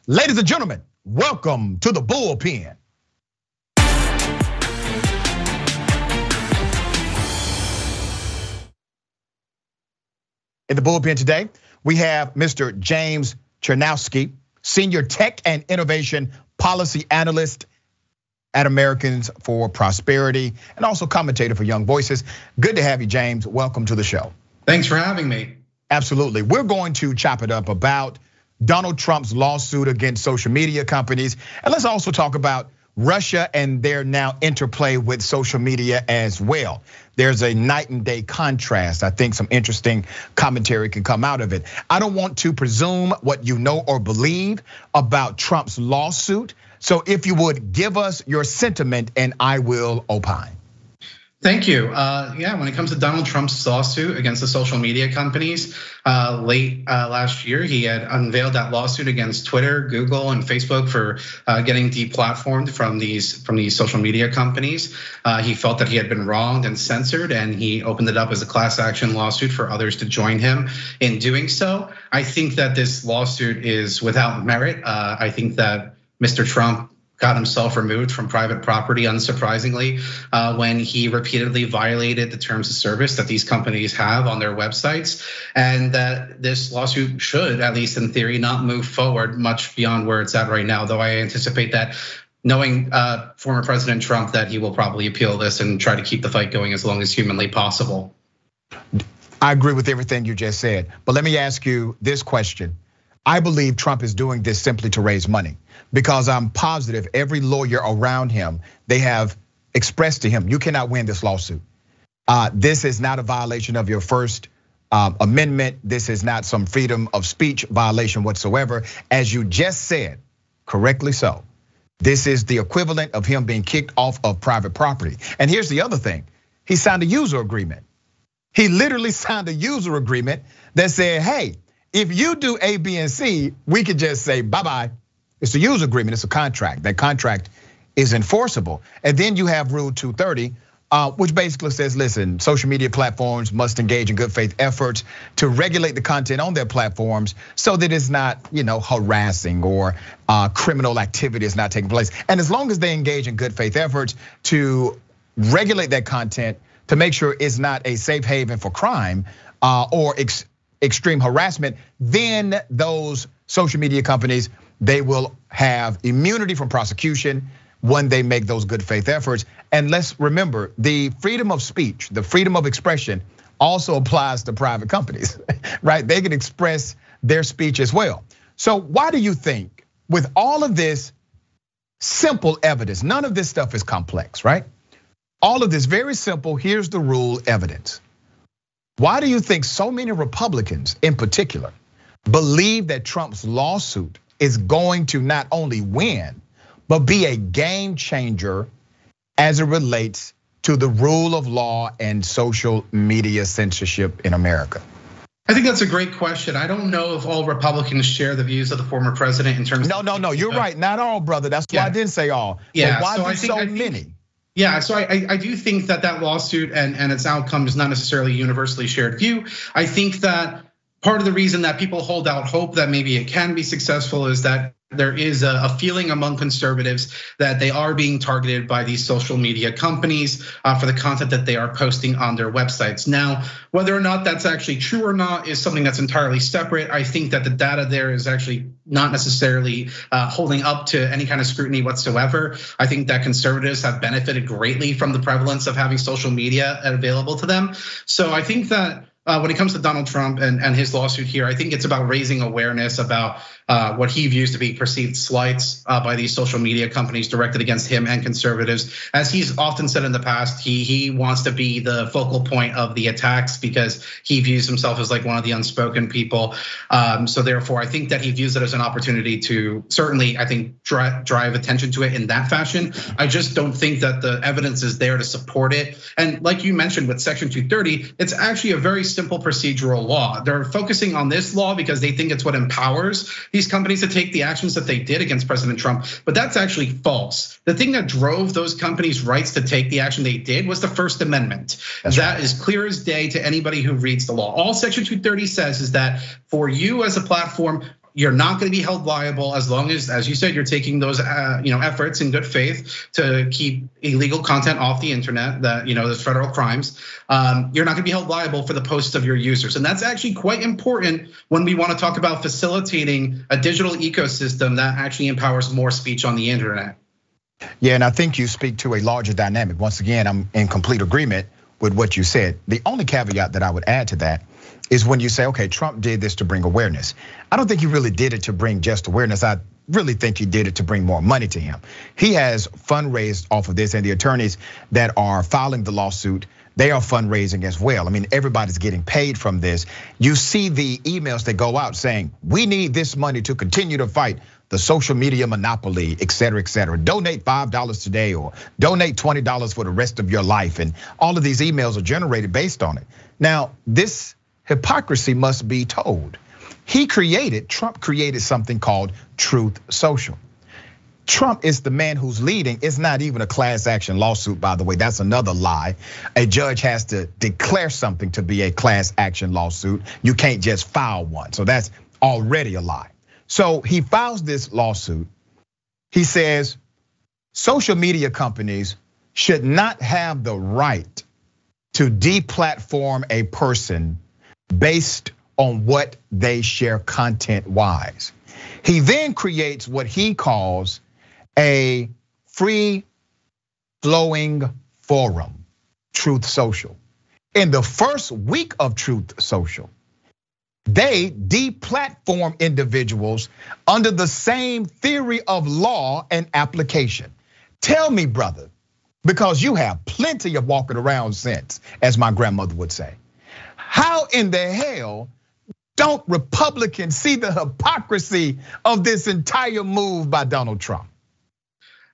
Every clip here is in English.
Ladies and gentlemen, welcome to the Bullpen. In the Bullpen today, we have Mr. James Czerniawski, Senior Tech and Innovation Policy Analyst at Americans for Prosperity, and also commentator for Young Voices. Good to have you, James. Welcome to the show. Thanks for having me. Absolutely. We're going to chop it up about Donald Trump's lawsuit against social media companies. And let's also talk about Russia and their now interplay with social media as well. There's a night and day contrast. I think some interesting commentary can come out of it. I don't want to presume what you know or believe about Trump's lawsuit. So if you would give us your sentiment and I will opine. Thank you. Yeah, when it comes to Donald Trump's lawsuit against the social media companies, late last year, he had unveiled that lawsuit against Twitter, Google, and Facebook for getting deplatformed from these social media companies. He felt that he had been wronged and censored, and he opened it up as a class action lawsuit for others to join him in doing so. I think that this lawsuit is without merit. I think that Mr. Trump got himself removed from private property, unsurprisingly, when he repeatedly violated the terms of service that these companies have on their websites. And that this lawsuit should, at least in theory, not move forward much beyond where it's at right now. Though I anticipate that, knowing former President Trump, that he will probably appeal this and try to keep the fight going as long as humanly possible. I agree with everything you just said, but let me ask you this question. I believe Trump is doing this simply to raise money, because I'm positive every lawyer around him, they have expressed to him, you cannot win this lawsuit. This is not a violation of your First Amendment. This is not some freedom of speech violation whatsoever. As you just said, correctly so, this is the equivalent of him being kicked off of private property. And here's the other thing, he signed a user agreement. He literally signed a user agreement that said, hey, if you do A, B, and C, we could just say bye-bye. It's a user agreement, it's a contract. That contract is enforceable. And then you have Rule 230, which basically says, listen, social media platforms must engage in good faith efforts to regulate the content on their platforms so that it's not, harassing or criminal activity is not taking place. And as long as they engage in good faith efforts to regulate that content, to make sure it's not a safe haven for crime or extreme harassment, then those social media companies, they will have immunity from prosecution when they make those good faith efforts. And let's remember, the freedom of speech, the freedom of expression also applies to private companies, right? They can express their speech as well. So why do you think, with all of this simple evidence, none of this stuff is complex, right? All of this very simple, here's the rule evidence. Why do you think so many Republicans in particular believe that Trump's lawsuit is going to not only win, but be a game changer as it relates to the rule of law and social media censorship in America? I think that's a great question. I don't know if all Republicans share the views of the former president in terms of. No, you're right. Not all, brother. That's why I didn't say all. Yeah, but why so many? Yeah, so I do think that lawsuit and its outcome is not necessarily a universally shared view. I think that part of the reason that people hold out hope that maybe it can be successful is that there is a feeling among conservatives that they are being targeted by these social media companies for the content that they are posting on their websites. Now, whether or not that's actually true or not is something that's entirely separate. I think that the data there is actually not necessarily holding up to any kind of scrutiny whatsoever. I think that conservatives have benefited greatly from the prevalence of having social media available to them. So I think that when it comes to Donald Trump and his lawsuit here, I think it's about raising awareness about what he views to be perceived slights by these social media companies directed against him and conservatives. As he's often said in the past, he wants to be the focal point of the attacks because he views himself as like one of the unspoken people. So therefore, I think that he views it as an opportunity to certainly, I think, drive attention to it in that fashion. I just don't think that the evidence is there to support it. And like you mentioned with Section 230, it's actually a very simple procedural law. They're focusing on this law because they think it's what empowers these companies to take the actions that they did against President Trump, but that's actually false. The thing that drove those companies' rights to take the action they did was the First Amendment. That is clear as day to anybody who reads the law. All Section 230 says is that for you as a platform, you're not going to be held liable as long as you said, you're taking those efforts in good faith to keep illegal content off the internet, that those federal crimes. You're not going to be held liable for the posts of your users, and that's actually quite important when we want to talk about facilitating a digital ecosystem that actually empowers more speech on the internet. Yeah, and I think you speak to a larger dynamic. Once again, I'm in complete agreement with what you said. The only caveat that I would add to that is when you say, okay, Trump did this to bring awareness. I don't think he really did it to bring just awareness. I really think he did it to bring more money to him. He has fundraised off of this, and the attorneys that are filing the lawsuit, they are fundraising as well. I mean, everybody's getting paid from this. You see the emails that go out saying, we need this money to continue to fight the social media monopoly, et cetera, et cetera. Donate $5 today or donate $20 for the rest of your life. And all of these emails are generated based on it. Now, this hypocrisy must be told. Trump created something called Truth Social. Trump is the man who's leading. It's not even a class action lawsuit, by the way. That's another lie. A judge has to declare something to be a class action lawsuit. You can't just file one. So that's already a lie. So he files this lawsuit. He says social media companies should not have the right to deplatform a person based on what they share content-wise. He then creates what he calls a free-flowing forum, Truth Social. In the first week of Truth Social, they deplatform individuals under the same theory of law and application. Tell me, brother, because you have plenty of walking around sense, as my grandmother would say. How in the hell don't Republicans see the hypocrisy of this entire move by Donald Trump?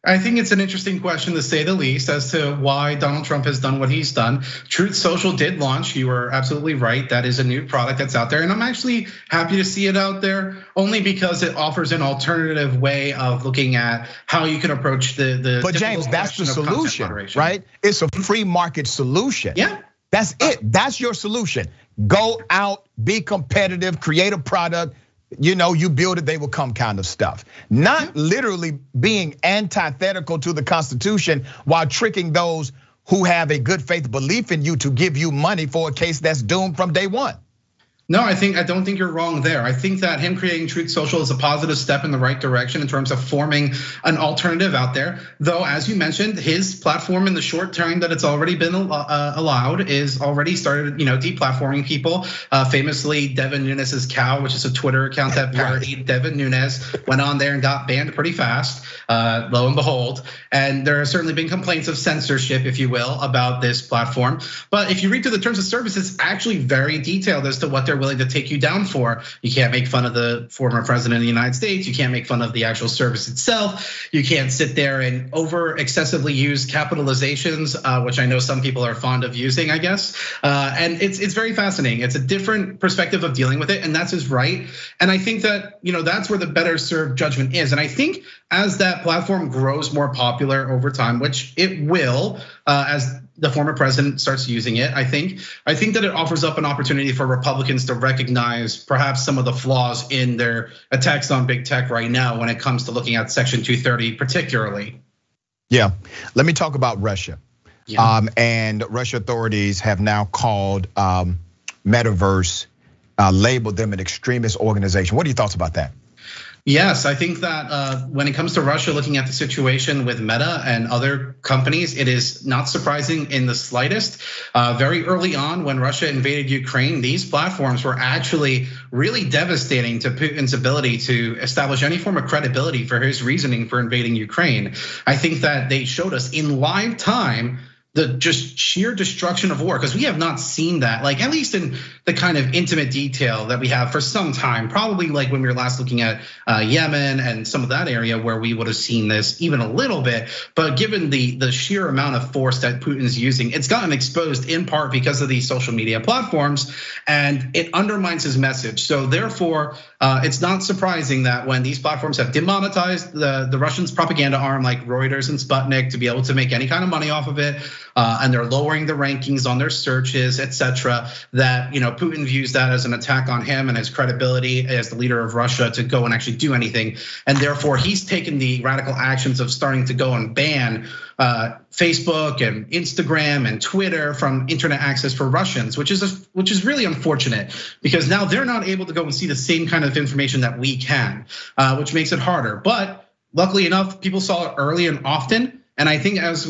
I think it's an interesting question, to say the least, as to why Donald Trump has done what he's done. Truth Social did launch. You are absolutely right. That is a new product that's out there. And I'm actually happy to see it out there, only because it offers an alternative way of looking at how you can approach the But James, that's the solution, right? It's a free market solution. Yeah. That's it. That's your solution. Go out, be competitive, create a product. You build it, they will come kind of stuff. Not literally being antithetical to the Constitution while tricking those who have a good faith belief in you to give you money for a case that's doomed from day one. No, I don't think you're wrong there. I think that him creating Truth Social is a positive step in the right direction in terms of forming an alternative out there. Though, as you mentioned, his platform in the short time that it's already been allowed is already started, deplatforming people. Famously, Devin Nunes's cow, which is a Twitter account that parodied Devin Nunes, went on there and got banned pretty fast. Lo and behold, and there have certainly been complaints of censorship, if you will, about this platform. But if you read through the terms of service, it's actually very detailed as to what they're willing to take you down for. You can't make fun of the former president of the United States. You can't make fun of the actual service itself. You can't sit there and excessively use capitalizations, which I know some people are fond of using, I guess. And it's very fascinating. It's a different perspective of dealing with it, and that's his right. And I think that that's where the better served judgment is. And I think as that platform grows more popular over time, which it will, as the former president starts using it, I think that it offers up an opportunity for Republicans to recognize perhaps some of the flaws in their attacks on big tech right now when it comes to looking at Section 230 particularly. Yeah, let me talk about Russia. Yeah. And Russia authorities have now called Metaverse, labeled them an extremist organization. What are your thoughts about that? Yes, I think that when it comes to Russia, looking at the situation with Meta and other companies, it is not surprising in the slightest. Very early on, when Russia invaded Ukraine, these platforms were actually really devastating to Putin's ability to establish any form of credibility for his reasoning for invading Ukraine. I think that they showed us in live time the just sheer destruction of war, because we have not seen that, like at least in the kind of intimate detail that we have for some time, probably like when we were last looking at Yemen and some of that area where we would have seen this even a little bit. But given the sheer amount of force that Putin's using, it's gotten exposed in part because of these social media platforms, and it undermines his message. So therefore, it's not surprising that when these platforms have demonetized the Russians' propaganda arm like Reuters and Sputnik to be able to make any kind of money off of it, and they're lowering the rankings on their searches, etc. That Putin views that as an attack on him and his credibility as the leader of Russia to go and actually do anything, and therefore he's taken the radical actions of starting to go and ban Facebook and Instagram and Twitter from internet access for Russians, which is really unfortunate because now they're not able to go and see the same kind of information that we can, which makes it harder. But luckily enough, people saw it early and often. And I think as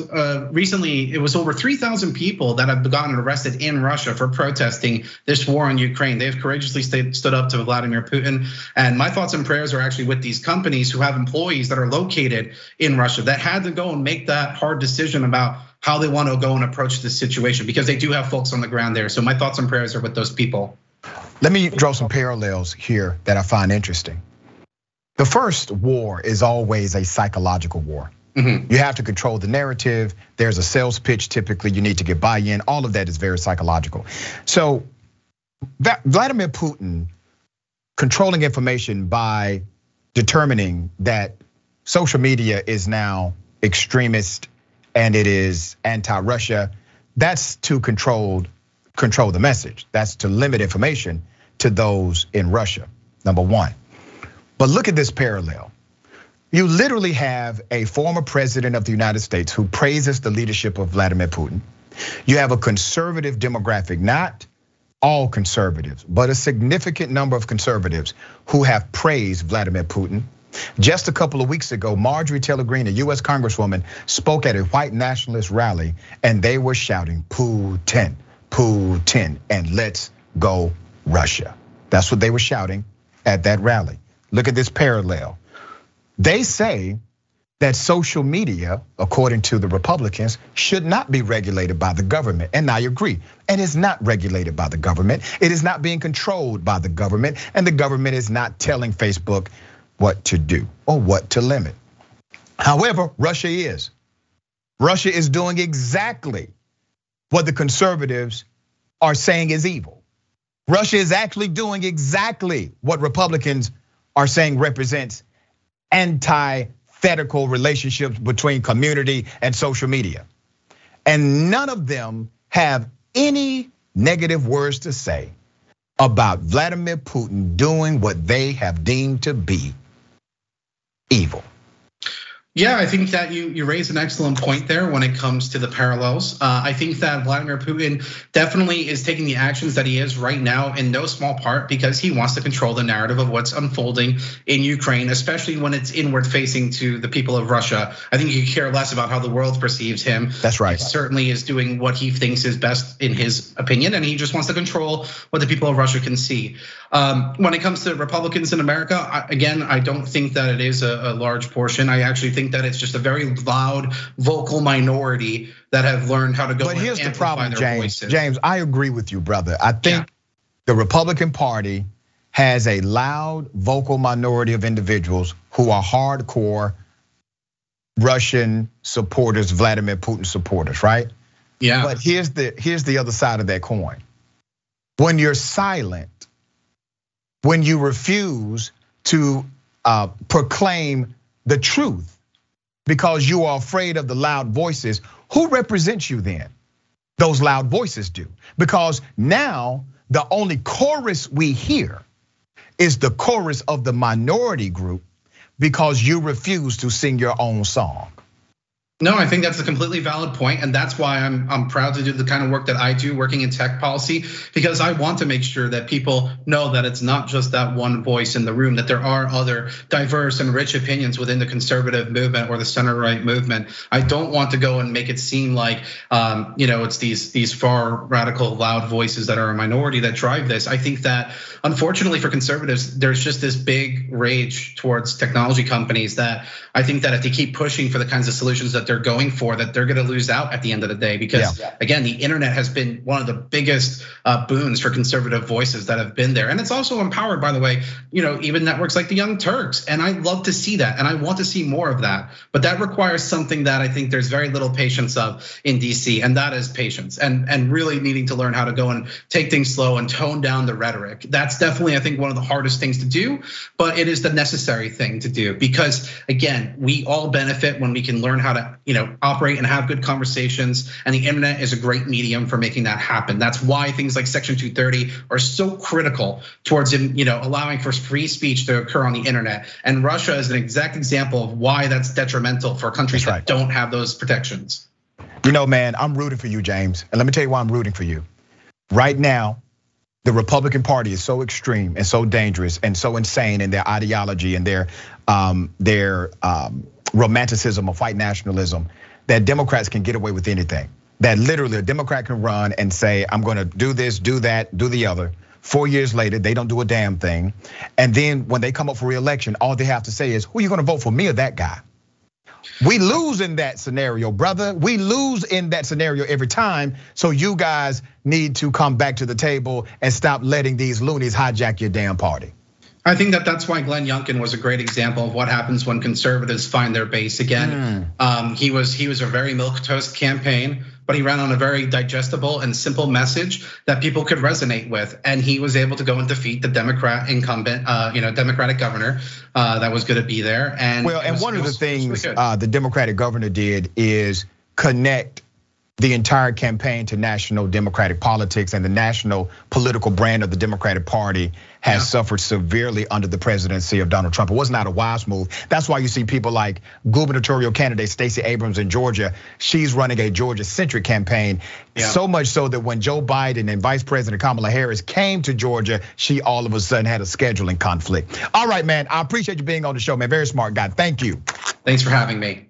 recently, it was over 3,000 people that have gotten arrested in Russia for protesting this war on Ukraine. They've courageously stood up to Vladimir Putin. And my thoughts and prayers are actually with these companies who have employees that are located in Russia that had to go and make that hard decision about how they want to go and approach this situation, because they do have folks on the ground there. So my thoughts and prayers are with those people. Let me draw some parallels here that I find interesting. The first war is always a psychological war. You have to control the narrative. There's a sales pitch typically, you need to get buy-in. All of that is very psychological. So Vladimir Putin controlling information by determining that social media is now extremist and it is anti-Russia, that's to control the message. That's to limit information to those in Russia, number one. But look at this parallel. You literally have a former president of the United States who praises the leadership of Vladimir Putin. You have a conservative demographic, not all conservatives, but a significant number of conservatives who have praised Vladimir Putin. Just a couple of weeks ago, Marjorie Taylor Greene, a US Congresswoman, spoke at a white nationalist rally and they were shouting, Putin, Putin, and let's go Russia. That's what they were shouting at that rally. Look at this parallel. They say that social media, according to the Republicans, should not be regulated by the government. And I agree. And it's not regulated by the government. It is not being controlled by the government. And the government is not telling Facebook what to do or what to limit. However, Russia is. Russia is doing exactly what the conservatives are saying is evil. Russia is actually doing exactly what Republicans are saying represents antithetical relationships between community and social media. And none of them have any negative words to say about Vladimir Putin doing what they have deemed to be evil. Yeah, I think that you raise an excellent point there when it comes to the parallels. I think that Vladimir Putin definitely is taking the actions that he is right now in no small part because he wants to control the narrative of what's unfolding in Ukraine, especially when it's inward facing to the people of Russia. I think he could care less about how the world perceives him. That's right. He certainly is doing what he thinks is best in his opinion, and he just wants to control what the people of Russia can see. When it comes to Republicans in America, again, I don't think that it is a large portion. I actually think that it's just a very loud, vocal minority that have learned how to go. But here's the problem, James. James, I agree with you, brother. I think the Republican Party has a loud, vocal minority of individuals who are hardcore Russian supporters, Vladimir Putin supporters, right? Yeah. But here's the other side of that coin. When you're silent, when you refuse to proclaim the truth because you are afraid of the loud voices, who represents you then? Those loud voices do. Because now the only chorus we hear is the chorus of the minority group because you refuse to sing your own song. No, I think that's a completely valid point, and that's why I'm proud to do the kind of work that I do, working in tech policy, because I want to make sure that people know that it's not just that one voice in the room, that there are other diverse and rich opinions within the conservative movement or the center-right movement. I don't want to go and make it seem like it's these far radical, loud voices that are a minority that drive this. I think that unfortunately for conservatives, there's just this big rage towards technology companies that I think that if they keep pushing for the kinds of solutions that they're going for, that they're gonna lose out at the end of the day. Because again, the internet has been one of the biggest boons for conservative voices that have been there. And it's also empowered, by the way, even networks like the Young Turks. And I love to see that, and I want to see more of that. But that requires something that I think there's very little patience of in DC, and that is patience and really needing to learn how to go and take things slow and tone down the rhetoric. That's definitely, I think, one of the hardest things to do, but it is the necessary thing to do because again, we all benefit when we can learn how to operate and have good conversations. And the internet is a great medium for making that happen. That's why things like Section 230 are so critical towards allowing for free speech to occur on the internet. And Russia is an exact example of why that's detrimental for countries that don't have those protections. Man, I'm rooting for you, James. And let me tell you why I'm rooting for you. Right now, the Republican Party is so extreme and so dangerous and so insane in their ideology and their romanticism of white nationalism that Democrats can get away with anything. That literally a Democrat can run and say, I'm gonna do this, do that, do the other. 4 years later, they don't do a damn thing. And then when they come up for re-election, all they have to say is, who are you gonna vote for, me or that guy? We lose in that scenario, brother. We lose in that scenario every time. So you guys need to come back to the table and stop letting these loonies hijack your damn party. I think that's why Glenn Youngkin was a great example of what happens when conservatives find their base again. He was a very milquetoast campaign, but he ran on a very digestible and simple message that people could resonate with. And he was able to go and defeat the Democrat incumbent, Democratic governor that was going to be there. And one of the things the Democratic governor did is connect the entire campaign to national Democratic politics, and the national political brand of the Democratic Party has suffered severely under the presidency of Donald Trump. It was not a wise move. That's why you see people like gubernatorial candidate Stacey Abrams in Georgia. She's running a Georgia-centric campaign, so much so that when Joe Biden and Vice President Kamala Harris came to Georgia, she all of a sudden had a scheduling conflict. All right, man, I appreciate you being on the show, man. Very smart guy. Thank you. Thanks for having me.